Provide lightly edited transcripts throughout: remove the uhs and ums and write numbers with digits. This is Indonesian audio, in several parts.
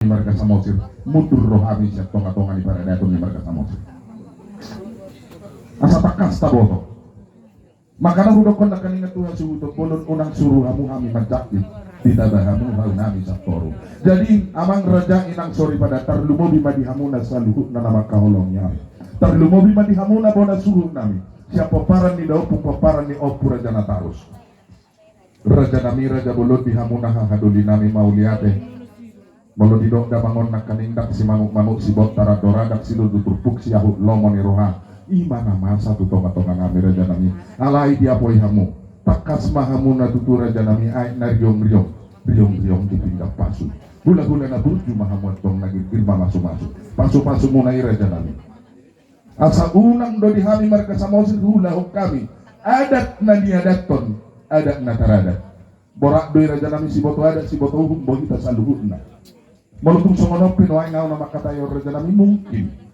marga samosir mutur rohami siap tonga-tonga di pada datun di marga samosir asa takas taboto makana hudok kon akan ingat Tuhan suhu bolon unang suruh hamu hami menjakit tidak hamu hal nami saktoru jadi amang raja inang sori pada tarlumo bima dihamuna saluhut na nama kaholongnya tarlumo bima dihamuna bona suruh nami siapa paparan ni daupung paparan ni opu raja natarus raja nami raja bolon dihamuna hahaduli nami mauliate molo didok da mangon nak kanindak si manuk si bot taradoradak si dudupuk si yahud lomo ni roha imana masa tu tonga-tonga nami raja nami alai dia poi hamu takas mahamuna tutu raja nami ai na riong dipindah pasu gula-gula na burju mahamu tong nagi firma masuk pasu munai raja nami asa unang do dihami marka samosir hula kami adat na niadaton adat na taradat borak doi raja nami si boto adat si boto hukum bo kita saluhutna malutung songonopin wa ngau nama katayo raja nami mungkin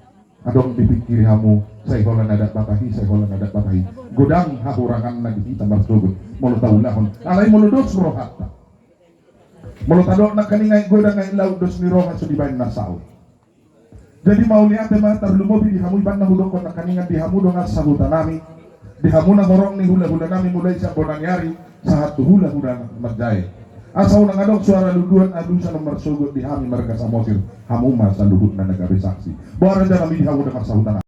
adong dipikiri hamu saya holan adat batahi godang haburangan na kita marsugut mulu taulahon alai mulu dos rohata mulu tadok na kaningai godang ngai laut dos ni roha so dibain nasau jadi mau lihat tema tarlumobi di hamu iban na hudok na kaningan di hamu dong asa hutanami di hamu na horong ni hula nami mulai sa bonang yari sahat hula merjai asa unang adok suara luduan adusa nomor sugut di hami marga samosir hamu masa luhut na nagabe saksi bahwa raja nami di hamu dengan sahutan